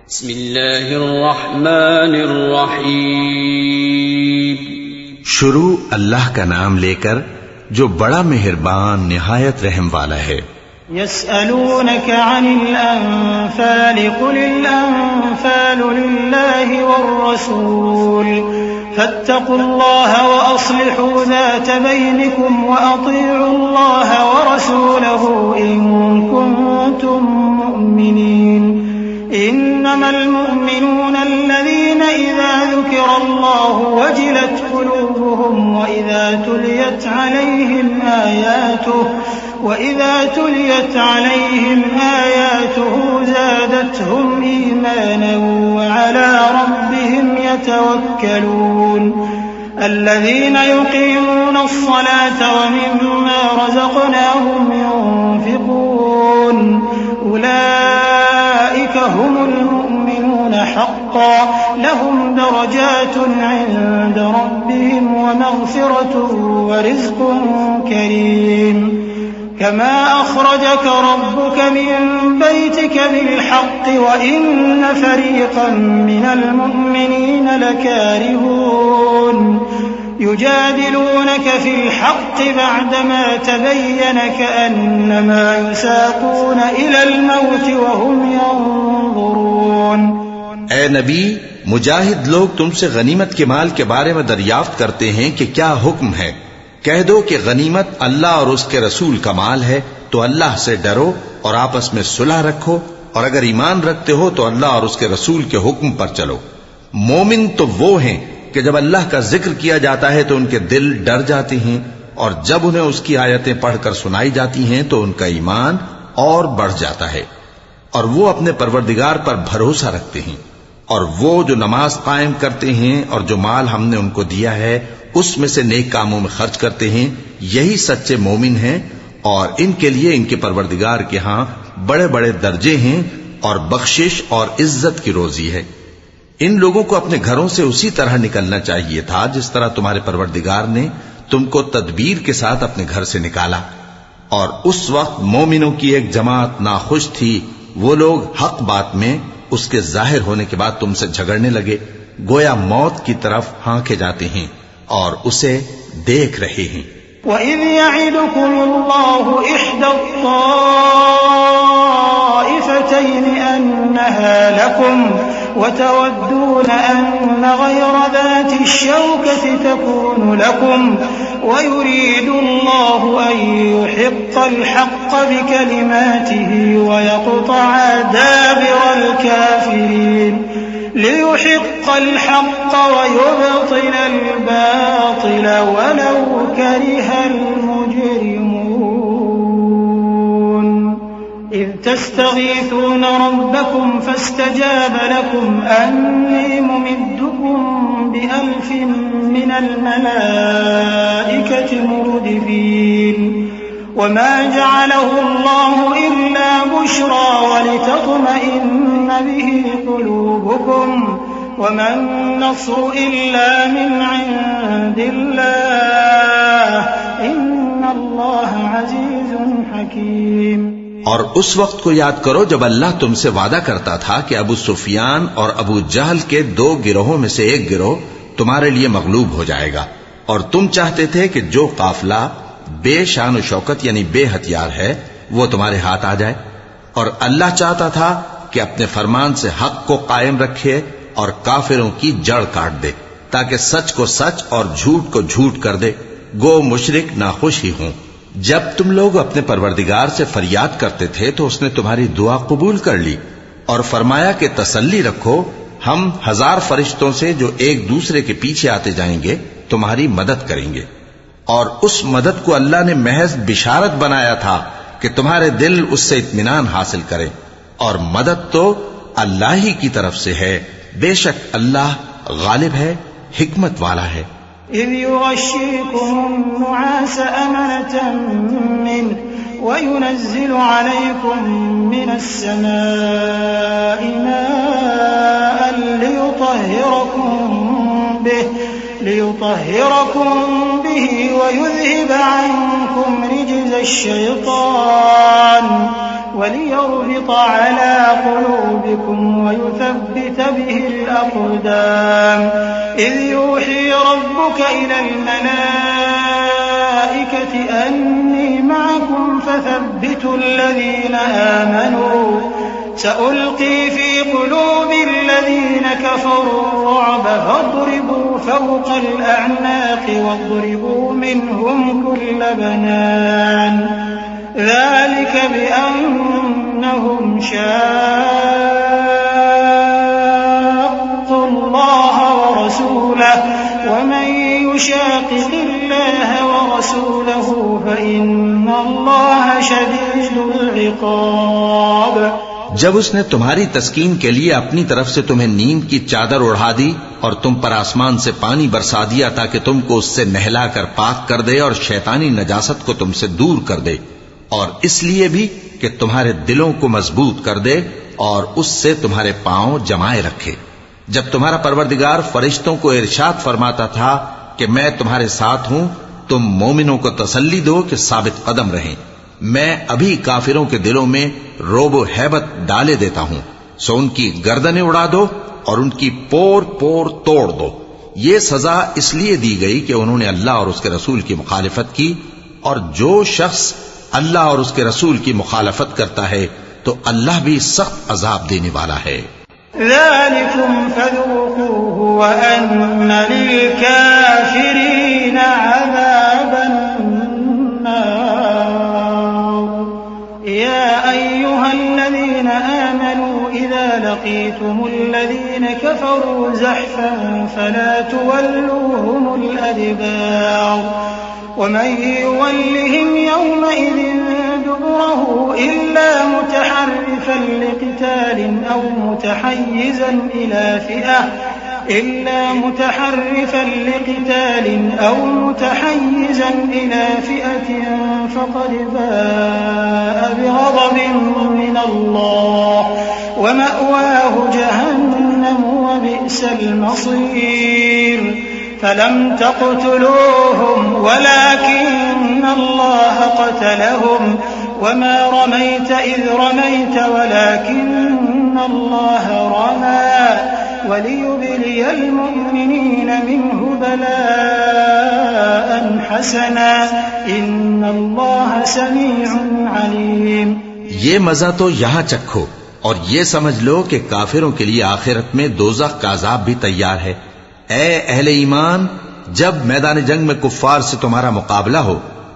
बिस्मिल्लाहिर्रहमानिर्रहीम। शुरू अल्लाह का नाम लेकर जो बड़ा मेहरबान निहायत रहम वाला है। यसअलूनका अनिल अनफाल कुलिल अनफालु लिल्लाहि वर्रसूल फत्तकुल्लाह व अस्लिहू ज़ात बैनिकुम व अतीउल्लाह व रसूलहू इन कुंतुम मुमिनीन। इन्नमल मुमिनून अल्लज़ीना इज़ा ज़ुकिरल्लाहु वजिलत क़ुलूबुहुम व इज़ा तुलियत अलैहिम आयातुहु ज़ादतहुम ईमाना व अला रब्बिहिम यतवक्कलून। الذين يقيمون الصلاة ومما رزقناهم ينفقون أولئك هم المؤمنون حقا لهم درجات عند ربهم ومغفرة ورزق كريم كما أخرجك ربك من بيتك بالحق وإن فريقا من المؤمنين لكارهون يجادلونك في الحق بعدما تبين كأنما يساقون إلى الموت وهم ينظرون। ए नबी, मुजाहिद लोग तुमसे गनीमत के माल के बारे में दरियाफ्त करते हैं कि क्या हुक्म है। कह दो कि गनीमत अल्लाह और उसके रसूल का माल है, तो अल्लाह से डरो और आपस में सुलह रखो, और अगर ईमान रखते हो तो अल्लाह और उसके रसूल के हुक्म पर चलो। मोमिन तो वो हैं कि जब अल्लाह का जिक्र किया जाता है तो उनके दिल डर जाते हैं, और जब उन्हें उसकी आयतें पढ़कर सुनाई जाती हैं तो उनका ईमान और बढ़ जाता है, और वो अपने परवरदिगार पर भरोसा रखते हैं। और वो जो नमाज कायम करते हैं और जो माल हमने उनको दिया है उसमें से नेक कामों में खर्च करते हैं, यही सच्चे मोमिन हैं, और इनके लिए इनके परवरदिगार के हां बड़े बड़े दर्जे हैं और बख्शिश और इज्जत की रोजी है। इन लोगों को अपने घरों से उसी तरह निकलना चाहिए था जिस तरह तुम्हारे परवरदिगार ने तुमको तदबीर के साथ अपने घर से निकाला। और उस वक्त मोमिनों की एक जमात नाखुश थी। वो लोग हक बात में उसके जाहिर होने के बाद तुमसे झगड़ने लगे, गोया मौत की तरफ हांके जाते हैं और उसे देख रहे हैं। वइज़ यइदुकुमुल्लाहु इह्दा त्ताइफ़तैनि अन्नहा लकुम वतवद्दून अन्न गयरा ज़ाति श्शौकति तकूनु लकुम वयुरीदुल्लाहु अन युहिक़्क़ल हक़्क़ बिकलिमातिही वयक़्तअ दाबिरल काफ़िरीन लियुहिक़्क़ الحق ويبطل الباطل ولو كره المجرمون إذ تستغيثون ربكم فاستجاب لكم أني ممدكم بألف من الملائكة مردفين وما جعله الله إلا بشرى ولتطمئن به قلوبكم وما النصر إلا من عند الله إن الله عزيز حكيم। और उस वक्त को याद करो जब अल्लाह तुमसे वादा करता था कि अबू सुफियान और अबू जहल के दो गिरोहों में से एक गिरोह तुम्हारे लिए मगलूब हो जाएगा, और तुम चाहते थे कि जो काफिला बेशान शौकत यानी बेहथियार है वो तुम्हारे हाथ आ जाए, और अल्लाह चाहता था कि अपने फरमान से हक को कायम रखे और काफिरों की जड़ काट दे, ताकि सच को सच और झूठ को झूठ कर दे। गो मुशरिक नाखुश ही हों। जब तुम लोग अपने परवरदिगार से फरियाद करते थे तो उसने तुम्हारी दुआ कबूल कर ली और फरमाया कि तसल्ली रखो, हम 1000 फरिश्तों से जो एक दूसरे के पीछे आते जाएंगे तुम्हारी मदद करेंगे। और उस मदद को अल्लाह ने महज बिशारत बनाया था कि तुम्हारे दिल उससे इत्मीनान हासिल करें, और मदद तो अल्लाह ही की तरफ से है। बेशक अल्लाह गालिब है, हिकमत वाला है। إذ يغشيكم النعاس أمنة منه وينزل عليكم من السماء ماء ليطهركم به ويذهب عنكم رجز الشيطان वलियरबित अला क़ुलूबिकुम वयुथब्बित बिहिल अक़दाम इज़ यूही रब्बुक इलल मलाइकति अन्नी मअकुम फथब्बितुल लज़ीना आमनू सउल्क़ी फ़ी क़ुलूबिल्लज़ीन कफ़रू الرعب فاضربوا فوق الأعناق واضربوا منهم كل بنان ذلك بأنهم شاقوا الله ورسوله ومن يشاقق الله ورسوله فإن الله شديد العقاب। जब उसने तुम्हारी तस्कीन के लिए अपनी तरफ से तुम्हें नींद की चादर उड़ा दी और तुम पर आसमान से पानी बरसा दिया ताकि तुमको उससे नहलाकर पाक कर दे और शैतानी नजासत को तुमसे दूर कर दे, और इसलिए भी कि तुम्हारे दिलों को मजबूत कर दे और उससे तुम्हारे पांव जमाए रखे। जब तुम्हारा परवरदिगार फरिश्तों को इरशाद फरमाता था कि मैं तुम्हारे साथ हूं, तुम मोमिनों को तसल्ली दो कि साबित कदम रहें। मैं अभी काफिरों के दिलों में रोब हैबत डाले देता हूं, सो उनकी गर्दनें उड़ा दो और उनकी पोर पोर तोड़ दो। ये सजा इसलिए दी गई कि उन्होंने अल्लाह और उसके रसूल की मुखालिफत की, और जो शख्स अल्लाह और उसके रसूल की मुखालफत करता है तो अल्लाह भी सख्त अजाब देने वाला है। ज़ालिकुम फ़ज़ूक़ूहु व अन्न लिल-काफ़िरीन अज़ाबन या अय्युहल्लज़ीन आमनू इज़ा लक़ीतुमुल्लज़ीन कफ़रू ज़हफ़न फ़ला तुवल्लूहुमुल अदबार वमन युवल्लिहिम यौमइज़िन दुबुरहु इल्ला मुतहर्रिफ़न लिक़ितालिन अव मुतहय्यिज़न इला फ़िअतिन फ़क़द बाअ बिग़ज़बिन मिनल्लाह वमअवाहु जहन्नम वबि'सल मसीर فلم تقتلوهم ولكن الله قتلهم وما رميت إذ رميت ولكن الله رمى وليبلي المؤمنين منه بلاء حسنا إن الله سميع عليم। ये मजा तो यहां चखो और ये समझ लो कि काफिरों के लिए आखिरत में दोज़ख का अज़ाब भी तैयार है। ए अहले ईमान, जब मैदान जंग में कुफ्फार से तुम्हारा मुकाबला हो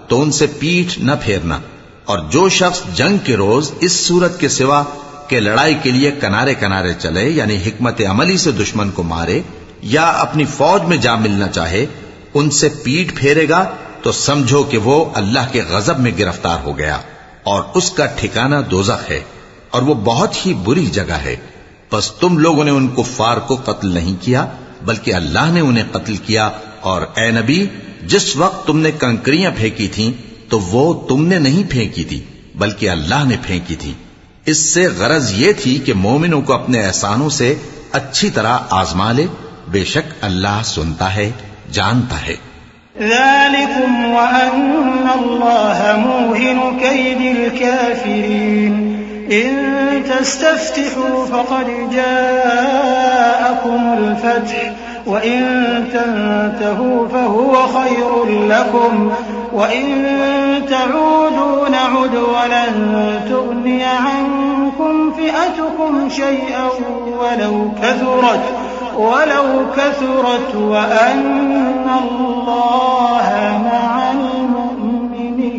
तो उनसे पीठ न फेरना, और जो शख्स जंग के रोज इस सूरत के सिवा के लड़ाई के लिए किनारे किनारे चले, यानी हिकमत अमली से दुश्मन को मारे या अपनी फौज में जा मिलना चाहे, उनसे पीठ फेरेगा तो समझो कि वो अल्लाह के गजब में गिरफ्तार हो गया और उसका ठिकाना दोज़ख है और वो बहुत ही बुरी जगह है। बस तुम लोगों ने उन कुफ्फार को कत्ल नहीं किया बल्कि अल्लाह ने उन्हें कत्ल किया, और ए नबी, जिस वक्त तुमने कंकरियां फेंकी थीं तो वो तुमने नहीं फेंकी थी बल्कि अल्लाह ने फेंकी थी। इससे गरज ये थी कि मोमिनों को अपने एहसानों से अच्छी तरह आजमा ले, बेशक अल्लाह सुनता है, जानता है। ज़ालिकुम व अन्नल्लाह मूहिनु कैदिल काफिरीन इन तस्तफ्तिहू फ़क़द जाअकुमुल फ़त्ह व इन तंतहू फ़हुव ख़ैरुल लकुम व इन तऊदू नउद व लन तुग़निय अन्कुम फ़िअतुकुम शैअन वलौ कथुरत व अन्नल्लाह मअल मुमिनीन।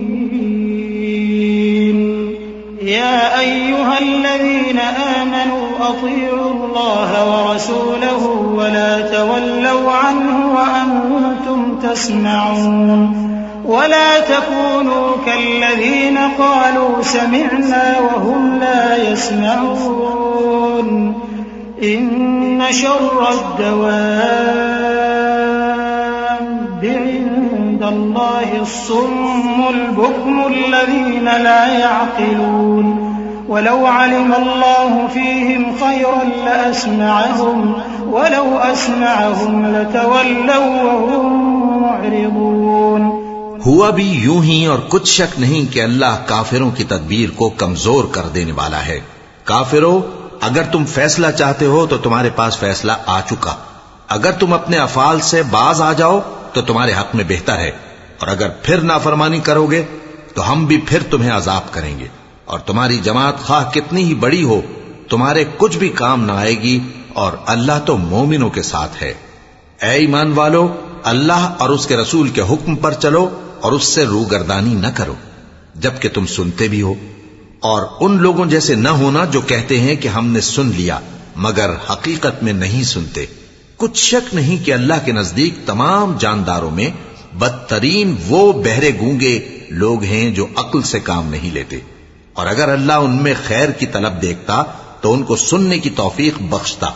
या अय्युहल्लज़ीन आमनू अतीअू अल्लाह व रसूलहु व ला तवल्लौ अन्हु व अंतुम तस्मऊन व ला तकूनू कल्लज़ीन क़ालू समिअना व हुम ला यस्मऊन इन्न शर्रद-दवाब्बि इंदल्लाहि अस्सुम्मुल बुक्मुल्लज़ीना ला यअक़िलून वलौ अलिमल्लाहु फ़ीहिम ख़ैरन लअस्मअहुम वलौ अस्मअहुम लतवल्लौ व हुम मुअरिदून। हुआ भी यूं ही, और कुछ शक नहीं कि अल्लाह काफिरों की तदबीर को कमजोर कर देने वाला है। काफिरों, अगर तुम फैसला चाहते हो तो तुम्हारे पास फैसला आ चुका। अगर तुम अपने अफाल से बाज आ जाओ तो तुम्हारे हक में बेहतर है, और अगर फिर नाफरमानी करोगे तो हम भी फिर तुम्हें अजाब करेंगे, और तुम्हारी जमात खाह कितनी ही बड़ी हो तुम्हारे कुछ भी काम ना आएगी, और अल्लाह तो मोमिनों के साथ है। ऐ ईमान वालो, अल्लाह और उसके रसूल के हुक्म पर चलो और उससे रूगर्दानी न करो जबकि तुम सुनते भी हो, और उन लोगों जैसे न होना जो कहते हैं कि हमने सुन लिया मगर हकीकत में नहीं सुनते। कुछ शक नहीं कि अल्लाह के नजदीक तमाम जानदारों में बदतरीन वो बहरे गूंगे लोग हैं जो अक्ल से काम नहीं लेते, और अगर अल्लाह उनमें खैर की तलब देखता तो उनको सुनने की तौफीक बख्शता,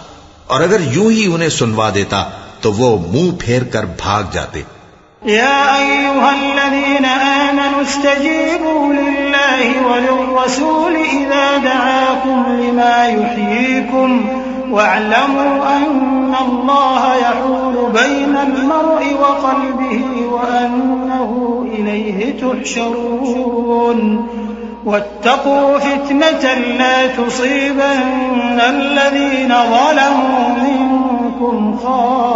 और अगर यूं ही उन्हें सुनवा देता तो वो मुंह फेर कर भाग जाते। या अय्युहल्लज़ीना आमनू इस्तजीबू लिल्लाहि वलिर्रसूल इज़ा दआकुम लिमा युहयीकुम वअलमू अन्नल्लाह यहूलु बैनल मर्इ व क़ल्बिही व अन्नहु इलैहि तुहशरून वत्तक़ू फितनतन ला तुसीबन्ना अल्लज़ीना ज़लमू मिनकुम ख़ास्सह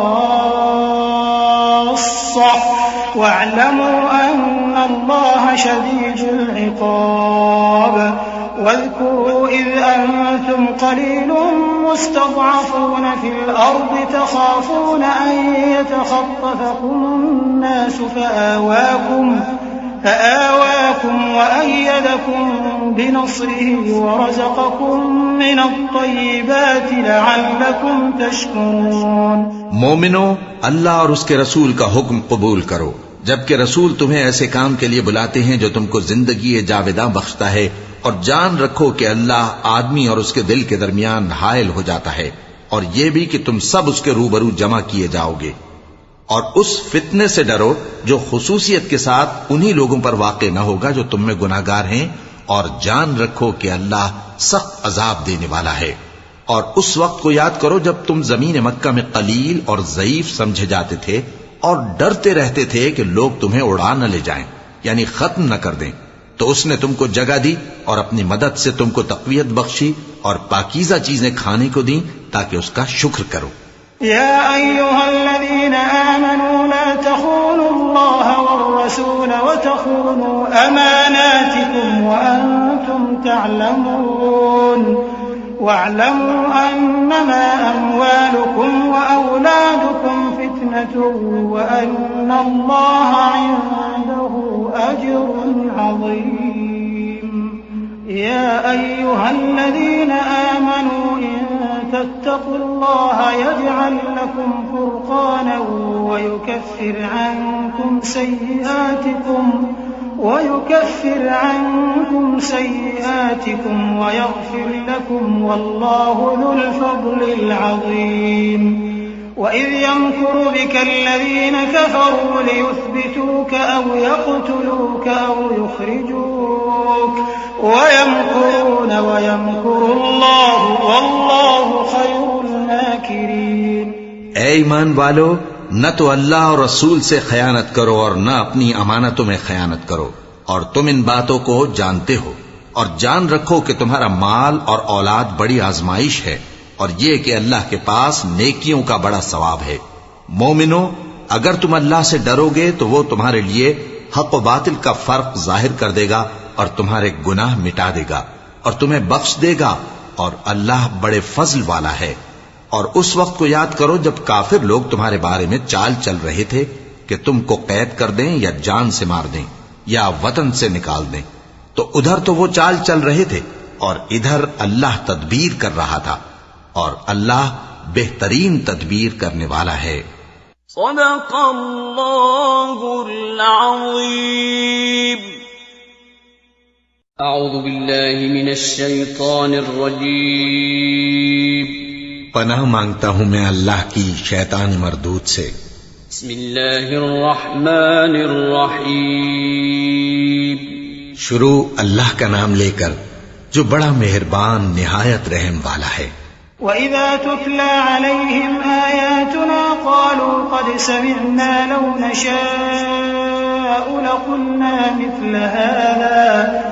वअलमू अन्नल्लाह शदीदुल इक़ाब वाज़कुरू इज़ अंतुम क़लीलुन मुस्तज़अफ़ूना फ़िल अर्ज़ि तख़ाफ़ूना अन यतख़त्तफ़कुमुन नास فآواكم وأيدكم بنصره ورزقكم من الطيبات لعلكم تشكرون। मोमिनो, अल्लाह और उसके रसूल का हुक्म कबूल करो जबकि रसूल तुम्हें ऐसे काम के लिए बुलाते हैं जो तुमको जिंदगी जावेदा बख्शता है, और जान रखो कि अल्लाह आदमी और उसके दिल के दरमियान हायल हो जाता है, और ये भी कि तुम सब उसके रूबरू जमा किए जाओगे। और उस फितने से डरो जो खुसूसियत के साथ उन्हीं लोगों पर वाक़े न होगा जो तुम में गुनाहगार हैं, और जान रखो कि अल्लाह सख्त अजाब देने वाला है। और उस वक्त को याद करो जब तुम जमीन मक्का में कलील और ज़ईफ समझे जाते थे और डरते रहते थे कि लोग तुम्हें उड़ा न ले जाएं, यानी खत्म न कर दें, तो उसने तुमको जगह दी और अपनी मदद से तुमको तक़वियत बख्शी और पाकीज़ा चीजें खाने को दी ताकि उसका शुक्र करो। या अय्युहल्लज़ीना आमनू ला तख़ूनुल्लाह वर्रसूल वतख़ूनू अमानातिकुम व अंतुम तअलमून वअलमू अन्नमा अम्वालुकुम व औलादुकुम फितनतुन व अन्नल्लाह इंदहु अज्रुन अज़ीम। या अय्युहल्लज़ीना आमनू तत्तक़ुल्लाह यजअल लकुम फुरक़ानन वयुकफ्फिर अन्कुम सय्यिआतिकुम वयग़फिर लकुम वल्लाहु ज़ुल फ़ज़्लिल अज़ीम। वइज़ यमकुरु बिकल्लज़ीना कफ़रू लियुथ्बितूक अव यक़्तुलूक अव युख़्रिजूक वयमकुरून वयमकुरुल्लाहु वल्लाहु खैरुल माकिरीन। ऐ ईमान वालो, न तो अल्लाह और रसूल से खयानत करो और न अपनी अमानतों में खयानत करो, और तुम इन बातों को जानते हो, और जान रखो कि तुम्हारा माल और औलाद बड़ी आजमाइश है, और ये कि अल्लाह के पास नेकियों का बड़ा सवाब है। मोमिनो, अगर तुम अल्लाह से डरोगे तो वो तुम्हारे लिए हक व बातिल का फर्क जाहिर कर देगा और तुम्हारे गुनाह मिटा देगा और तुम्हें बख्श देगा, और अल्लाह बड़े फजल वाला है। और उस वक्त को याद करो जब काफिर लोग तुम्हारे बारे में चाल चल रहे थे कि तुमको कैद कर दें या जान से मार दें या वतन से निकाल दें, तो उधर तो वो चाल चल रहे थे और इधर अल्लाह तदबीर कर रहा था, और अल्लाह बेहतरीन तदबीर करने वाला है। सदक़ल्लाहुल अज़ीम। अऊज़ु बिल्लाहि मिनश शैतानिर रजीम। पनाह मांगता हूं मैं अल्लाह की शैतानी मरदूद से। बिस्मिल्लाहिर रहमानिर रहीम। शुरू अल्लाह का नाम लेकर जो बड़ा मेहरबान निहायत रहम वाला है। वइज़ा तुतला अलैहिम आयातुना क़ालू क़द समिअना लौ नशाअ نشاء لقلنا مثل هذا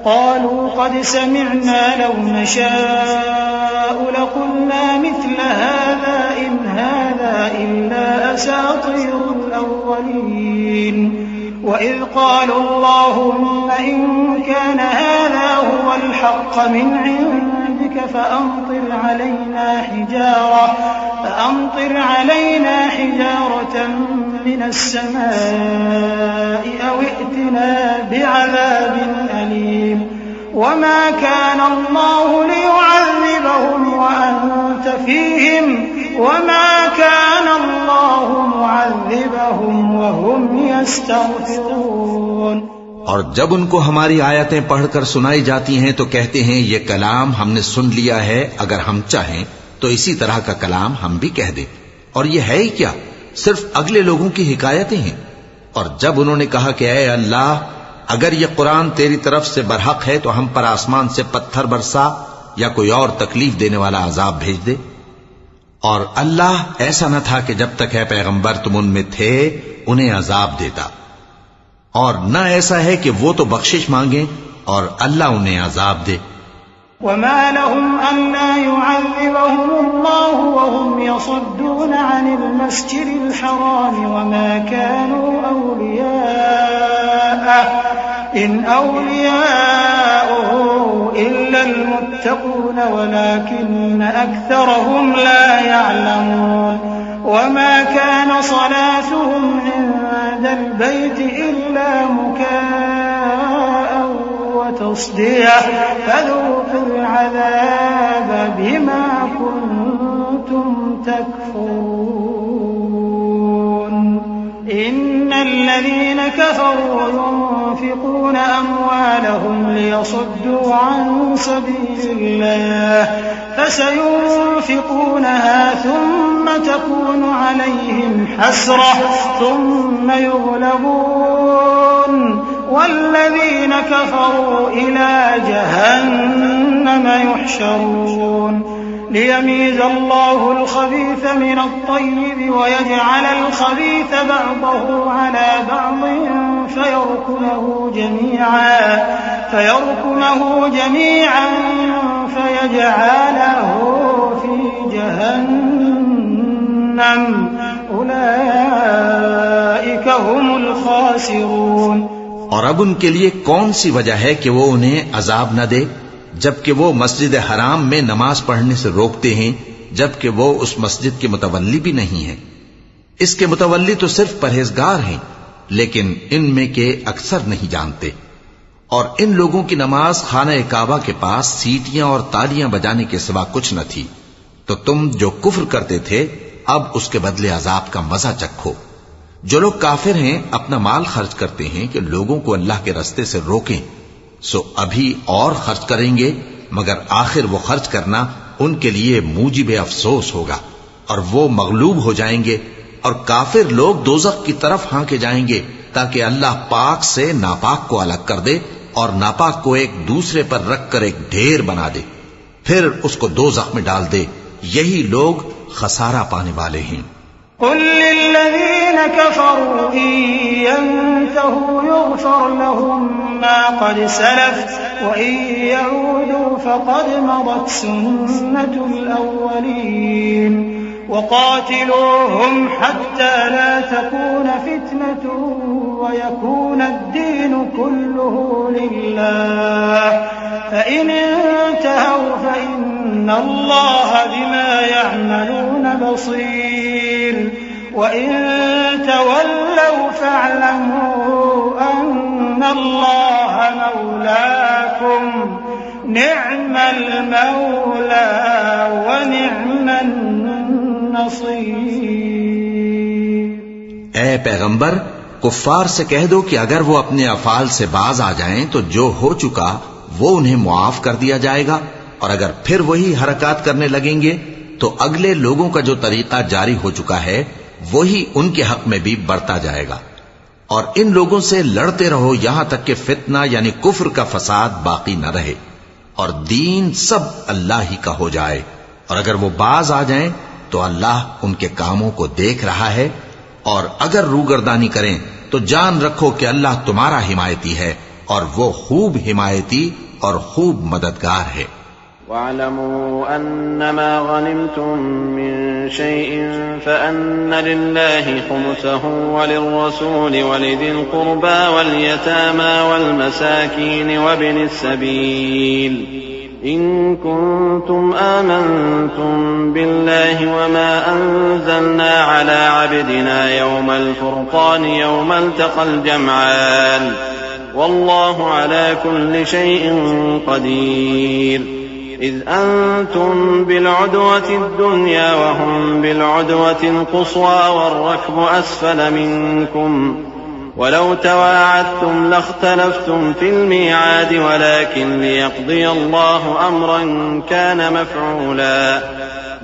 قالوا قد سمعنا لو نشاء لقلنا مثل هذا إن هذا إلا أساطير الأولين وإذ قالوا اللهم إن كان هذا هو الحق من عندك فأمطر علينا حجارة من السماء أو ائتنا بعذاب أليم وما كان الله ليعذبهم وأنت فيهم وما كان الله معذبهم وهم يستغفرون। और जब उनको हमारी आयतें पढ़कर सुनाई जाती हैं तो कहते हैं ये कलाम हमने सुन लिया है, अगर हम चाहें तो इसी तरह का कलाम हम भी कह दें। और ये है ही क्या, सिर्फ अगले लोगों की हिकायतें हैं। और जब उन्होंने कहा कि ऐ अल्लाह, अगर ये कुरान तेरी तरफ से बरहक है तो हम पर आसमान से पत्थर बरसा या कोई और तकलीफ देने वाला अजाब भेज दे। और अल्लाह ऐसा न था कि जब तक है पैगंबर तुम उनमें थे उन्हें अजाब देता, और न ऐसा है कि वो तो बख्शिश मांगे और अल्लाह उन्हें अजाब दे। वमा लहुम अन्ना युअज़्ज़िबहुमुल्लाहु वहुम यसुद्दून अनिल मस्जिदिल हराम वमा कानू औलियाअहु इन औलियाउहु इल्लल मुत्तक़ून वलाकिन्न अक्सरहुम ला यअलमून वमा कान सलातुहुम इंदल बैति इल्ला मुकाअन वतस्दिया फज़ूक़ुल अज़ाब बिमा कुन्तुम तकफुरून। इन्नल लज़ीना कफ़रू युनफ़िक़ून अम्वालहुम लियसुद्दू अन सबीलिल्लाह फसयुनफ़िक़ूनहा थुम्म तकून अलैहिम हसरह थुम्म युग़लबून वल्लज़ीना कफ़रू इला जहन्नम युहशरून लियमीज़ अल्लाहुल ख़बीथ मिनत तय्यिब वयजअलल ख़बीथ बअदहु अला बअदिन फयरकुमहु जमीअन फयजअलहु फी जहन्नम उलाइका हुमुल ख़ासिरून। और अब उनके लिए कौन सी वजह है कि वो उन्हें अजाब न दे, जबकि वो मस्जिद हराम में नमाज पढ़ने से रोकते हैं, जबकि वो उस मस्जिद के मुतवल्ली भी नहीं है। इसके मुतवल्ली तो सिर्फ परहेजगार हैं, लेकिन इनमें के अक्सर नहीं जानते। और इन लोगों की नमाज खाना काबा के पास सीटियां और तालियां बजाने के सिवा कुछ न थी। तो तुम जो कुफ्र करते थे अब उसके बदले अजाब का मजा चखो। जो लोग काफिर हैं अपना माल खर्च करते हैं कि लोगों को अल्लाह के रास्ते से रोकें, सो अभी और खर्च करेंगे, मगर आखिर वो खर्च करना उनके लिए मूजिब अफसोस होगा और वो मगलूब हो जाएंगे। और काफिर लोग दोज़ख की तरफ हांके जाएंगे ताकि अल्लाह पाक से नापाक को अलग कर दे और नापाक को एक दूसरे पर रखकर एक ढेर बना दे, फिर उसको दोज़ख में डाल दे। यही लोग खसारा पाने वाले हैं। कुल लिल्लज़ीना कफ़रू इन यंतहू युग़फ़र लहुम मा क़द सलफ़ व इन यऊदू फ़क़द मदत सुन्नतुल अव्वलीन वक़ातिलूहुम हत्ता ला तकून फ़ित्नतुन व यकून अद्दीन कुल्लुहु लिल्लाह फ़इन इंतहव फ़इन्नल्लाह बिमा यअमलून बसीर वइन तवल्लव फ़अलमू अन्नल्लाह मौलाकुम निअमल मौला व निअमन नसीर। ऐ पैगंबर, कुफ्फार से कह दो कि अगर वो अपने अफाल से बाज आ जाएं तो जो हो चुका वो उन्हें मुआफ कर दिया जाएगा, और अगर फिर वही हरकत करने लगेंगे तो अगले लोगों का जो तरीका जारी हो चुका है वही उनके हक में भी बढ़ता जाएगा। और इन लोगों से लड़ते रहो यहां तक कि फितना यानी कुफ्र का फसाद बाकी न रहे और दीन सब अल्लाह ही का हो जाए। और अगर वो बाज आ जाएं तो अल्लाह उनके कामों को देख रहा है और अगर रूगर्दानी करें तो जान रखो कि अल्लाह तुम्हारा हिमायती है और वो खूब हिमायती और खूब मददगार है। वअलमू अन्नमा गनिमतुम मिन शैइन फअन्न लिल्लाहि खुमुसहु वलिर्रसूलि वलिदिल कुर्बा वलयतामा वलमसाकीन वबिनिस सबील इन कुंतुम आमनतुम बिल्लाहि वमा अंज़लना अला अब्दिना यौमल फुरक़ान यौमल तक़ल जमआन वल्लाहु अला कुल्लि शैइन क़दीर इज़ अंतुम बिलउदवतिद दुन्या वहुम बिलउदवतिल क़ुस्वा वर्रक्बु अस्फल मिनकुम वलौ तवाअदतुम लख्तलफ्तुम फिल मिआद वलाकिन लियक़्दिय अल्लाहु अम्रन कान मफ़ऊला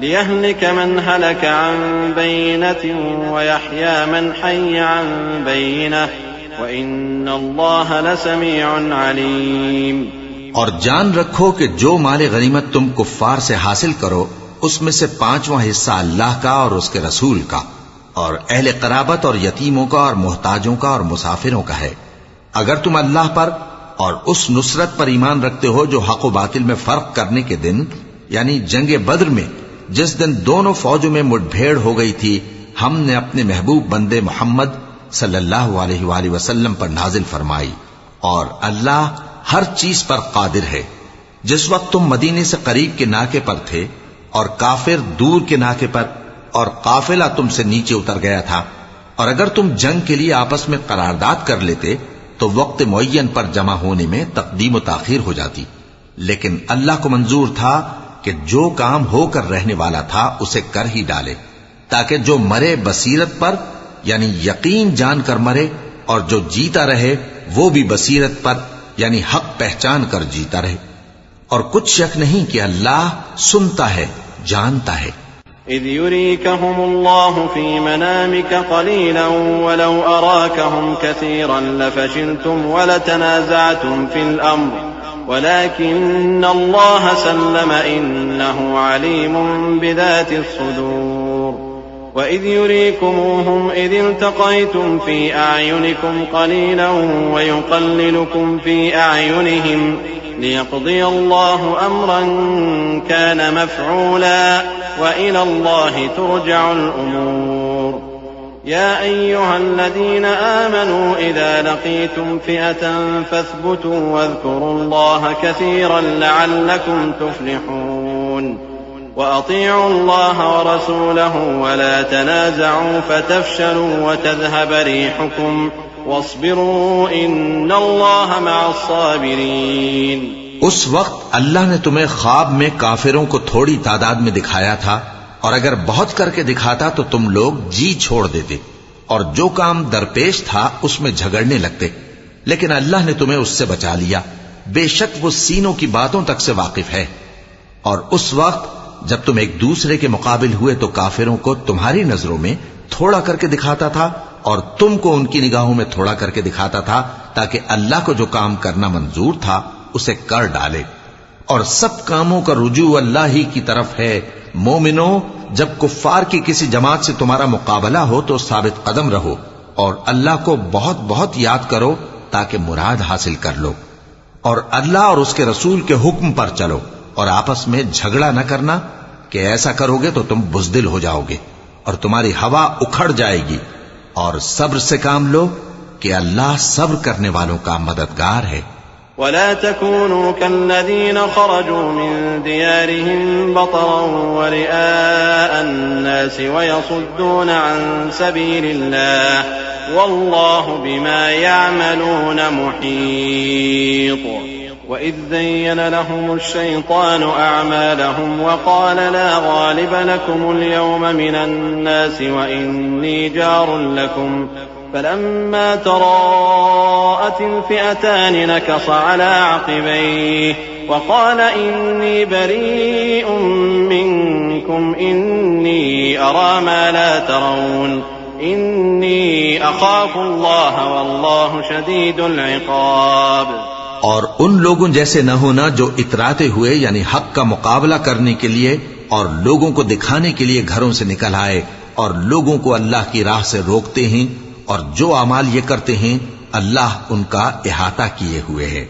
लियहलिक मन हलक अन बय्यिनतिन वयहया मन हय्य अन बय्यिनह वइन्नल्लाह लसमीउन अलीम। और जान रखो कि जो माले गनीमत तुम कुफ्फार से हासिल करो उसमें से 5वां हिस्सा अल्लाह का और उसके रसूल का और अहले क़राबत और यतीमों का और मोहताजों का और मुसाफिरों का है। अगर तुम अल्लाह पर और उस नुसरत पर ईमान रखते हो जो हक व बातिल में फर्क करने के दिन यानी जंगे बद्र में जिस दिन दोनों फौजों में मुठभेड़ हो गई थी, हमने अपने महबूब बंदे मोहम्मद सल्लल्लाहु अलैहि वसल्लम पर नाजिल फरमाई और अल्लाह हर चीज पर कादिर है। जिस वक्त तुम मदीने से करीब के नाके पर थे और काफिर दूर के नाके पर और काफिला तुमसे नीचे उतर गया था, और अगर तुम जंग के लिए आपस में करारदाद कर लेते तो वक्त मुअय्यन पर जमा होने में तकदीम व ताखीर हो जाती, लेकिन अल्लाह को मंजूर था कि जो काम होकर रहने वाला था उसे कर ही डाले, ताकि जो मरे बसीरत पर यानी यकीन जानकर मरे और जो जीता रहे वो भी बसीरत पर यानी हक पहचान कर जीता रहे। और कुछ शक नहीं कि अल्लाह सुनता है, जानता है। इज़ युरीकहुमुल्लाहु फी मनामिका क़लीलन वलौ अराकहुम कसीरन लफशिलतुम वलतनाज़अतुम फिल अम्र वलाकिन्नल्लाह सल्लम इन्नहु अलीमुन बिज़ातिस सुदूर वइज़ युरीकुमूहुम इज़ इल्तक़यतुम फी अअयुनिकुम क़लीलन वयुक़ल्लिलुकुम फी अअयुनिहिम लियक़दिय अल्लाहु अम्रन कान मफ़ऊला वइलल्लाहि तुरजअुल उमूर या अय्युहल्लज़ीना आमनू इज़ा लक़ीतुम फ़िअतन फ़ाथ्बुतू वज़्कुरुल्लाह कसीरन लअल्लकुम तुफ़्लिहून वअतीअू अल्लाह वरसूलहु वला तनाज़अू फतफ़शलू वतज़हब रिहुकुम वस्बिरू इन्नल्लाह मअस साबिरीन। उस वक्त अल्लाह ने तुम्हें ख्वाब में काफिरों को थोड़ी तादाद में दिखाया था, और अगर बहुत करके दिखाता तो तुम लोग जी छोड़ देते और जो काम दरपेश था उसमें झगड़ने लगते, लेकिन अल्लाह ने तुम्हें उससे बचा लिया। बेशक वो सीनों की बातों तक से वाकिफ है। और उस वक्त जब तुम एक दूसरे के मुकाबिल हुए तो काफिरों को तुम्हारी नजरों में थोड़ा करके दिखाता था और तुमको उनकी निगाहों में थोड़ा करके दिखाता था, ताकि अल्लाह को जो काम करना मंजूर था उसे कर डाले। और सब कामों का रुजू अल्लाह ही की तरफ है। मोमिनो, जब कुफ्फार की किसी जमात से तुम्हारा मुकाबला हो तो साबित कदम रहो और अल्लाह को बहुत बहुत याद करो ताकि मुराद हासिल कर लो, और अल्लाह और उसके रसूल के हुक्म पर चलो और आपस में झगड़ा न करना कि ऐसा करोगे तो तुम बुज़दिल हो जाओगे और तुम्हारी हवा उखड़ जाएगी। और सब्र से काम लो कि अल्लाह सब्र करने वालों का मददगार है। वला तकूनू कल्लज़ीना खरजू मिन दियारिहिम बतरन व रिआअ अन्नास व यसुद्दून अन सबीलिल्लाह वल्लाहु बिमा यअमलून मुहीत। वइज़ ज़य्यन लहुमुश शैतानु अअमालहुम व क़ाल ला गालिब लकुमुल यौम मिनन नास व इन्नी जारुन लकुम फलम्मा तराअतिल फ़िअतान नकस अला अक़बैहि व क़ाल इन्नी बरीउम मिनकुम इन्नी अरा मा ला तरौन इन्नी अख़ाफ़ुल्लाह वल्लाहु शदीदुल इक़ाब। और उन लोगों जैसे न होना जो इतराते हुए यानी हक का मुकाबला करने के लिए और लोगों को दिखाने के लिए घरों से निकल आए और लोगों को अल्लाह की राह से रोकते हैं, और जो अमाल ये करते हैं अल्लाह उनका इहाता किए हुए है।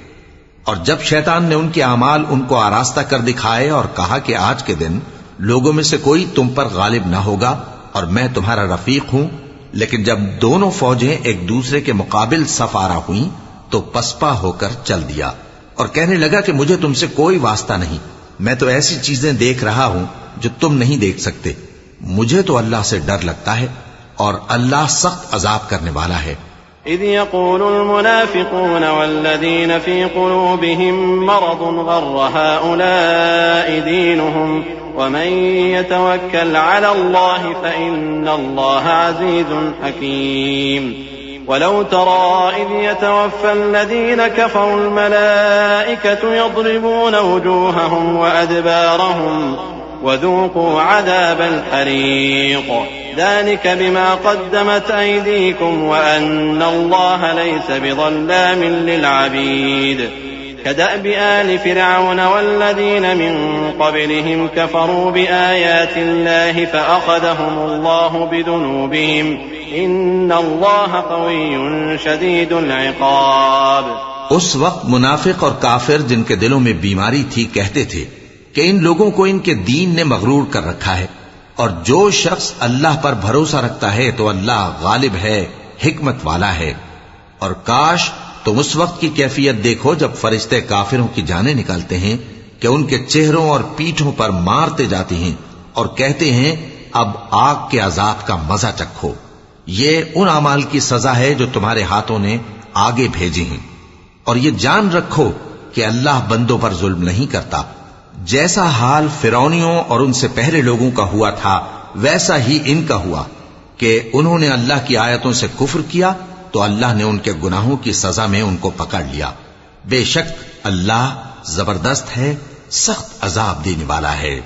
और जब शैतान ने उनके अमाल उनको आरास्ता कर दिखाए और कहा कि आज के दिन लोगों में से कोई तुम पर गालिब न होगा और मैं तुम्हारा रफीक हूं, लेकिन जब दोनों फौजें एक दूसरे के मुकाबिल सफारा हुई तो पसपा होकर चल दिया और कहने लगा कि मुझे तुमसे कोई वास्ता नहीं, मैं तो ऐसी चीजें देख रहा हूं जो तुम नहीं देख सकते। मुझे तो अल्लाह से डर लगता है और अल्लाह सख्त अजाब करने वाला है। इज़ यक़ूलुल मुनाफ़िक़ून वल्लज़ीन फ़ी क़ुलूबिहिम मरदुन ग़र्र हाउलाइ दीनुहुम वमन यतवक्कल अलल्लाहि फ़इन्नल्लाह अज़ीज़ुन हकीम। वलौ तरा इज़ यतवफ़्फ़ल्लज़ीन कफ़रुल मलाइकतु यضرबून वुजूहहुम वअदबारहुम वज़ूक़ू अज़ाबल हरीक़ ذلك بما قدمت أيديكم وأن الله ليس بظلام للعبيد كدأب آل فرعون والذين من قبلهم كفروا بآيات الله فأخذهم الله بذنوبهم إن الله قوي شديد العقاب। उस वक्त मुनाफिक और काफिर जिनके दिलों में बीमारी थी कहते थे कि इन लोगों को इनके दीन ने मगरूर कर रखा है, और जो शख्स अल्लाह पर भरोसा रखता है तो अल्लाह गालिब है, हिकमत वाला है। और काश तुम उस वक्त की कैफियत देखो जब फरिश्ते काफिरों की जानें निकालते हैं कि उनके चेहरों और पीठों पर मारते जाते हैं और कहते हैं अब आग के अजाब का मजा चखो। ये उन अमाल की सजा है जो तुम्हारे हाथों ने आगे भेजी हैं। और ये जान रखो कि अल्लाह बंदों पर जुल्म नहीं करता। जैसा हाल फिरौनियों और उनसे पहले लोगों का हुआ था वैसा ही इनका हुआ कि उन्होंने अल्लाह की आयतों से कुफ्र किया तो अल्लाह ने उनके गुनाहों की सजा में उनको पकड़ लिया। बेशक अल्लाह जबरदस्त है, सख्त अजाब देने वाला है।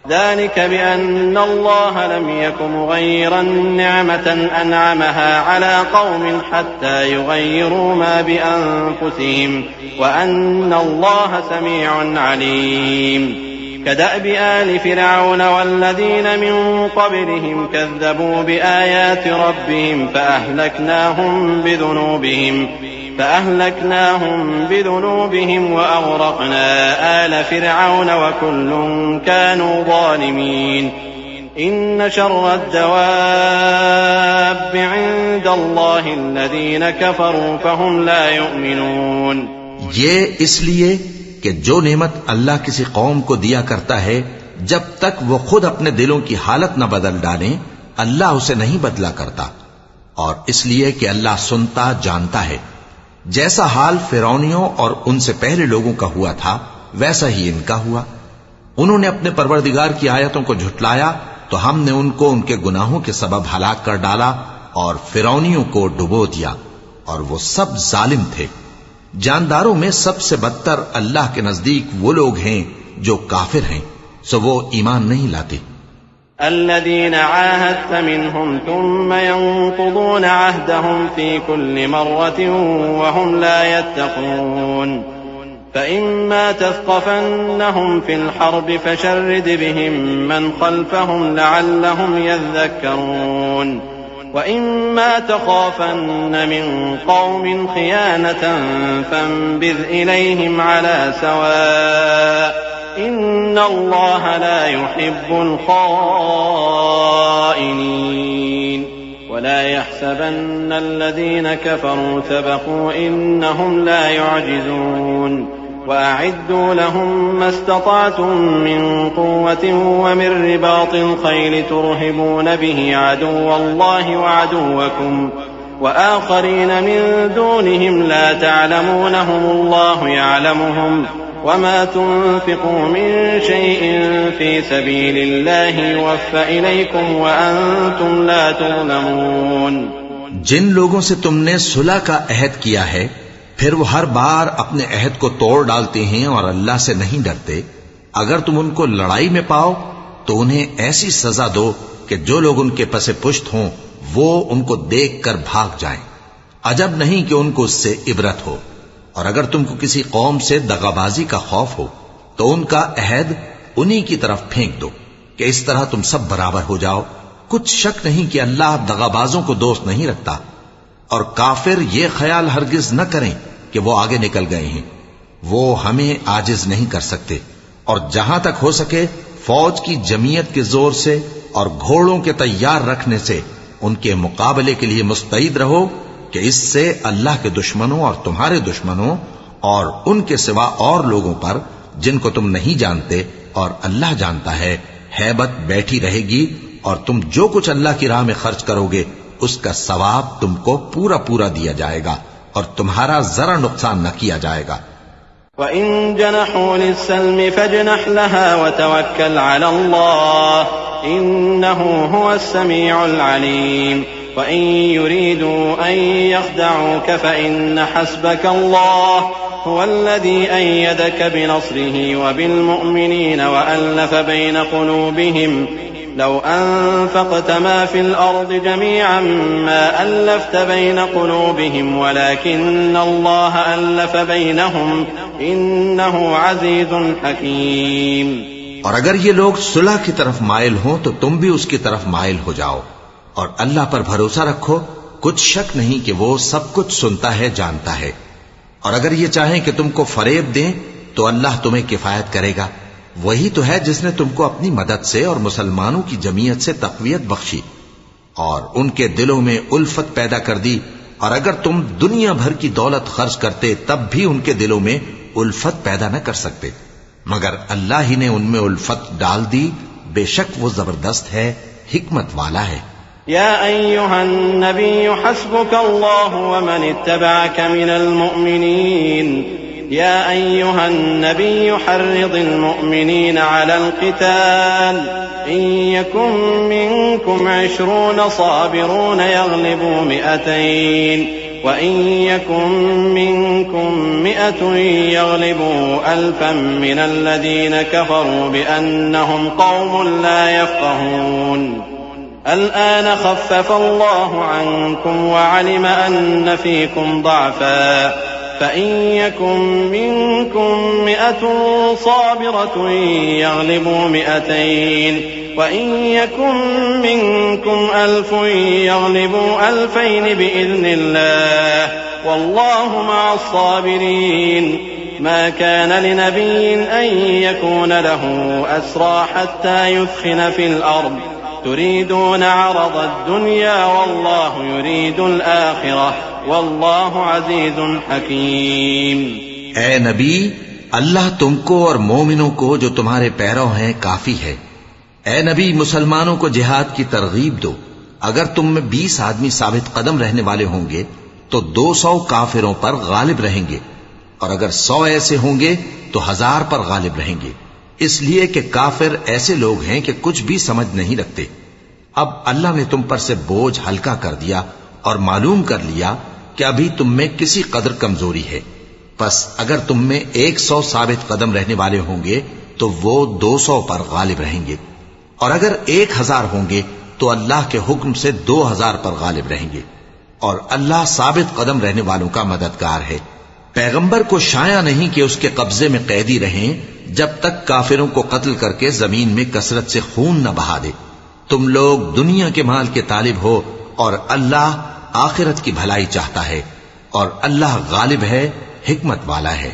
ذلك بأن الله لم يكن مغيرا نعمة أنعمها على قوم حتى يغيروا ما بأنفسهم وأن الله سميع عليم كدأب آل فرعون والذين من قبلهم كذبوا بآيات ربهم فأهلكناهم بذنوبهم وأغرقنا آل فرعون وكل كانوا ظالمين إن شر الدواب عند الله الذين كفروا فهم لا يؤمنون। ये इसलिए कि जो नेमत अल्लाह किसी कौम को दिया करता है जब तक वो खुद अपने दिलों की हालत न बदल डालें अल्लाह उसे नहीं बदला करता, और इसलिए कि अल्लाह सुनता जानता है। जैसा हाल फिरौनियों और उनसे पहले लोगों का हुआ था वैसा ही इनका हुआ। उन्होंने अपने परवरदिगार की आयतों को झुटलाया तो हमने उनको उनके गुनाहों के सबब हलाक कर डाला और फिरौनियों को डुबो दिया, और वो सब जालिम थे। जानदारों में सबसे बदतर अल्लाह के नजदीक वो लोग हैं जो काफिर हैं, सो वो ईमान नहीं लाते। الذين عاهدت منهم ثم ينقضون عهدهم في كل مرة وهم لا يتقون فإما تثقفنهم في الحرب فشرد بهم من خلفهم لعلهم يذكرون وإما تخافن من قوم خيانة فانبذ إليهم على سواء إن الله لا يحب الخائنين ولا يحسبن الذين كفروا سبقوا إنهم لا يعجزون وأعدوا لهم ما استطعتم من قوة ومن رباط الخيل ترهبون به عدو الله وعدوكم وآخرين من دونهم لا تعلمونهم الله يعلمهم وما تنفقوا من شيء في سبيل الله يوفى إليكم وأنتم لا تظلمون। जिन लोगों से तुमने सुलह का अहद किया है फिर वो हर बार अपने अहद को तोड़ डालते हैं और अल्लाह से नहीं डरते, अगर तुम उनको लड़ाई में पाओ तो उन्हें ऐसी सजा दो कि जो लोग उनके पसे पुश्त हों वो उनको देखकर भाग जाएं। अजब नहीं कि उनको उससे इबरत हो। और अगर तुमको किसी कौम से दगाबाजी का खौफ हो तो उनका अहद उन्हीं की तरफ फेंक दो कि इस तरह तुम सब बराबर हो जाओ, कुछ शक नहीं कि अल्लाह दगाबाजों को दोस्त नहीं रखता। और काफिर ये ख्याल हरगिज न करें कि वो आगे निकल गए हैं, वो हमें आजिज नहीं कर सकते। और जहां तक हो सके फौज की जमीयत के जोर से और घोड़ों के तैयार रखने से उनके मुकाबले के लिए मुस्तैद रहो कि इससे अल्लाह के दुश्मनों और तुम्हारे दुश्मनों और उनके सिवा और लोगों पर जिनको तुम नहीं जानते और अल्लाह जानता है, हैबत बैठी रहेगी और तुम जो कुछ अल्लाह की राह में खर्च करोगे उसका सवाब तुमको पूरा पूरा दिया जाएगा और तुम्हारा जरा नुकसान न किया जाएगा। वइन जनहू लिस्सल्म फजनह लहा वतवक्कल अला अल्लाह इन्नहू हुवस समीउल अलीम वइन युरीदू अन यख्दऊक फइन्न हस्बक अल्लाह हुवल्लज़ी अय्यदक बिनस्रिही वबिलमुअ्मिनीन वअल्लफ़ बैन क़ुलूबिहिम लौ अनफ़क़त मा फ़िल अर्ज़ि जमीअन मा अल्लफ़्त बैन क़ुलूबिहिम वलाकिन्न अल्लाह अल्लफ़ बैनहुम इन्नहु अज़ीज़ुन हकीम। और अगर ये लोग सुलह की तरफ माइल हों तो तुम भी उसकी तरफ माइल हो जाओ और अल्लाह पर भरोसा रखो, कुछ शक नहीं कि वो सब कुछ सुनता है, जानता है। और अगर ये चाहें कि तुमको फरेब दें तो अल्लाह तुम्हें किफायत करेगा। वही तो है जिसने तुमको अपनी मदद से और मुसलमानों की जमीयत से तक़वियत बख्शी और उनके दिलों में उल्फत पैदा कर दी। और अगर तुम दुनिया भर की दौलत खर्च करते तब भी उनके दिलों में उल्फत पैदा न कर सकते, मगर अल्लाह ही ने उनमें उल्फत डाल दी। बेशक वो जबरदस्त है, हिकमत वाला है। या अय्युहन नबिय्यु हस्बुकल्लाहु व मन इत्तबअक मिनल मुअ्मिनीन या अय्युहन नबिय्यु हर्रिदिल मुअ्मिनीन अलल क़िताल इन यकुम मिनकुम 20 साबिरून यग़लिबू 100 व इन यकुम मिनकुम 100 यग़लिबू 1000 मिनल लज़ीना कफ़रू बिअन्नहुम क़ौमुन ला यफ़क़हून। الآن خفف الله عنكم وعلم أن فيكم ضعفا فإن يكن منكم 100 صابرة يغلبوا 200 وإن يكن منكم 1000 يغلبوا 2000 بإذن الله والله مع الصابرين ما كان لنبي أن يكون له أسرى حتى يثخن في الأرض तुरीदून अरद दुनिया वल्लाहु युरीदुल आखिरह वल्लाहु अज़ीज़ुन हकीम। ए नबी, अल्लाह तुमको और मोमिनों को जो तुम्हारे पैरों हैं काफी है। ए नबी, मुसलमानों को जिहाद की तरगीब दो। अगर तुम में 20 आदमी साबित कदम रहने वाले होंगे तो 200 काफिरों पर गालिब रहेंगे, और अगर 100 ऐसे होंगे तो 1000 पर गालिब रहेंगे, इसलिए कि काफिर ऐसे लोग हैं कि कुछ भी समझ नहीं रखते। अब अल्लाह ने तुम पर से बोझ हल्का कर दिया और मालूम कर लिया कि अभी तुम में किसी कदर कमजोरी है। बस अगर तुम में 100 साबित कदम रहने वाले होंगे तो वो 200 पर गालिब रहेंगे, और अगर 1000 होंगे तो अल्लाह के हुक्म से 2000 पर गालिब रहेंगे, और अल्लाह साबित कदम रहने वालों का मददगार है। पैगंबर को शाया नहीं कि उसके कब्जे में कैदी रहें जब तक काफिरों को कत्ल करके जमीन में कसरत से खून न बहा दे। तुम लोग दुनिया के माल के तालिब हो और अल्लाह आखिरत की भलाई चाहता है, और अल्लाह गालिब है, हिकमत वाला है।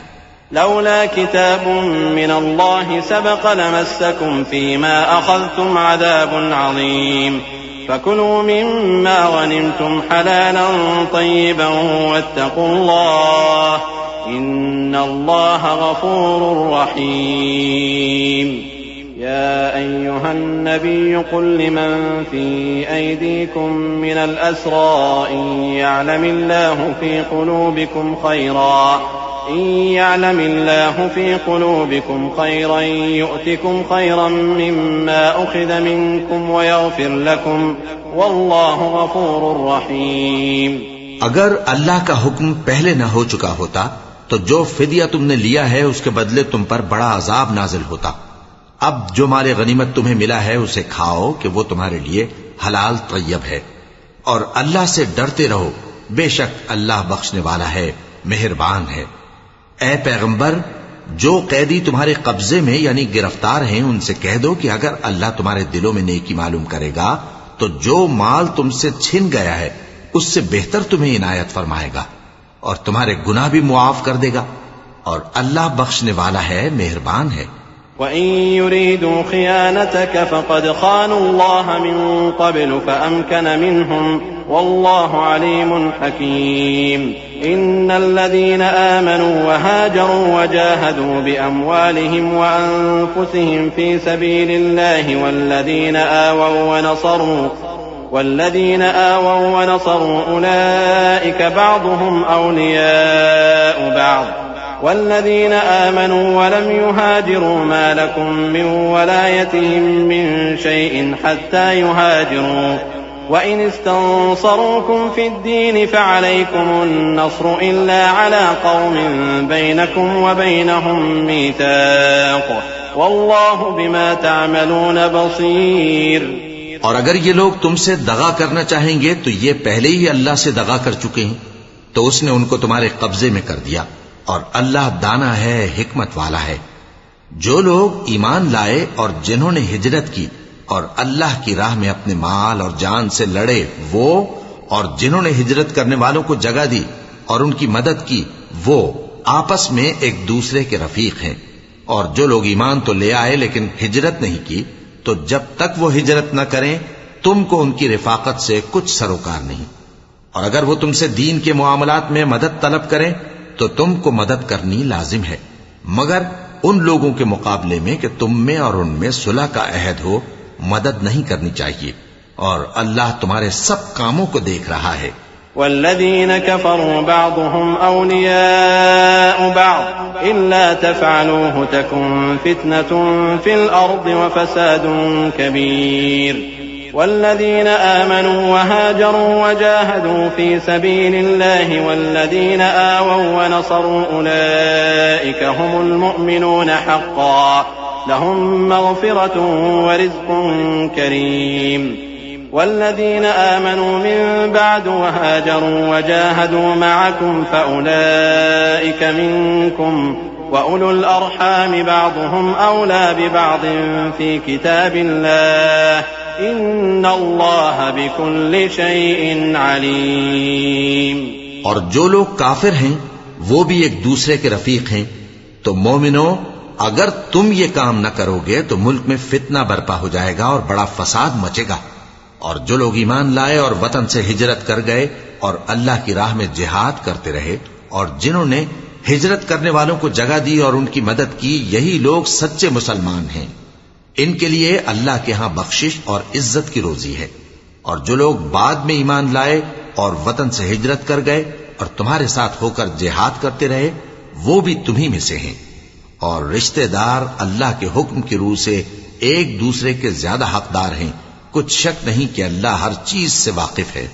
लौला किताबुम मिनल्लाहि सबक़ लमस्सकुम फीमा अख़ज़्तुम अज़ाबुन अज़ीम फकुलू मिम्मा गनिमतुम हलालन तय्यिबन वत्तक़ुल्लाह इन्नल्लाह गफ़ूरुर रहीम। या अय्युहन नबिय्यु कुल लिमन फी अयदीकुम मिनल अस्रा इन यअलमिल्लाहु फी क़ुलूबिकुम खैरन यु'तिकुम खैरन मिम्मा उख़िज़ मिनकुम वयग़फ़िर लकुम वल्लाहु गफ़ूरुर रहीम। अगर अल्लाह का हुक्म पहले न हो चुका होता तो जो फिदिया तुमने लिया है उसके बदले तुम पर बड़ा अजाब नाजिल होता। अब जो माले गनीमत तुम्हें मिला है उसे खाओ कि वो तुम्हारे लिए हलाल तय्यब है, और अल्लाह से डरते रहो, बेशक अल्लाह बख्शने वाला है, मेहरबान है। ए पैगंबर, जो कैदी तुम्हारे कब्जे में यानी गिरफ्तार हैं उनसे कह दो कि अगर अल्लाह तुम्हारे दिलों में नेकी मालूम करेगा तो जो माल तुमसे छिन गया है उससे बेहतर तुम्हें इनायत फरमाएगा और तुम्हारे गुनाह भी मुआफ कर देगा, और अल्लाह बख्शने वाला है, मेहरबान है। وَإِن يُرِيدُوا خِيَانَتَكَ فَقَدْ خَانُوا اللَّهَ مِن قَبْلُ فَأَمْكَنَ مِنْهُمْ وَاللَّهُ عَلِيمٌ حَكِيمٌ إِنَّ الَّذِينَ آمَنُوا وَهَاجَرُوا وَجَاهَدُوا بِأَمْوَالِهِمْ وَأَنفُسِهِمْ فِي سَبِيلِ اللَّهِ والذين آووا ونصروا أولئك بعضهم أولياء بعض والذين آمنوا ولم يهاجروا ما لكم من ولايتهم من شيء حتى يهاجروا وإن استنصروكم في الدين فعليكم النصر إلا على قوم بينكم وبينهم ميثاق والله بما تعملون بصير। और अगर ये लोग तुमसे दगा करना चाहेंगे तो ये पहले ही अल्लाह से दगा कर चुके हैं, तो उसने उनको तुम्हारे कब्जे में कर दिया, और अल्लाह दाना है, हिकमत वाला है। जो लोग ईमान लाए और जिन्होंने हिजरत की और अल्लाह की राह में अपने माल और जान से लड़े, वो और जिन्होंने हिजरत करने वालों को जगह दी और उनकी मदद की, वो आपस में एक दूसरे के रफीक हैं। और जो लोग ईमान तो ले आए लेकिन हिजरत नहीं की, तो जब तक वो हिजरत न करें तुमको उनकी रिफाकत से कुछ सरोकार नहीं। और अगर वो तुमसे दीन के मुआमलात में मदद तलब करें तो तुमको मदद करनी लाजिम है, मगर उन लोगों के मुकाबले में कि तुम में और उनमें सुलह का अहद हो, मदद नहीं करनी चाहिए। और अल्लाह तुम्हारे सब कामों को देख रहा है। والذين كفروا بعضهم أولياء بعض إلا تفعلوه تكن فتنة في الأرض وفساد كبير والذين آمنوا وهاجروا وجاهدوا في سبيل الله والذين آووا ونصروا أولئك هم المؤمنون حقا لهم مغفرة ورزق كريم والذين آمنوا من بعد وهاجروا وجاهدوا معكم فأولئك منكم وأولو الأرحام بعضهم أولى ببعض في كتاب الله إن الله بكل شيء عليم। और जो लोग काफिर हैं वो भी एक दूसरे के रफीक हैं। तो मोमिनो, अगर तुम ये काम न करोगे तो मुल्क में फितना बर्पा हो जाएगा और बड़ा फसाद मचेगा। और जो लोग ईमान लाए और वतन से हिजरत कर गए और अल्लाह की राह में जिहाद करते रहे और जिन्होंने हिजरत करने वालों को जगह दी और उनकी मदद की, यही लोग सच्चे मुसलमान हैं। इनके लिए अल्लाह के यहां बख्शिश और इज्जत की रोजी है। और जो लोग बाद में ईमान लाए और वतन से हिजरत कर गए और तुम्हारे साथ होकर जिहाद करते रहे, वो भी तुम्ही में से हैं। और रिश्तेदार अल्लाह के हुक्म की रूह से एक दूसरे के ज्यादा हकदार हैं। कुछ शक नहीं कि अल्लाह हर चीज से वाकिफ है।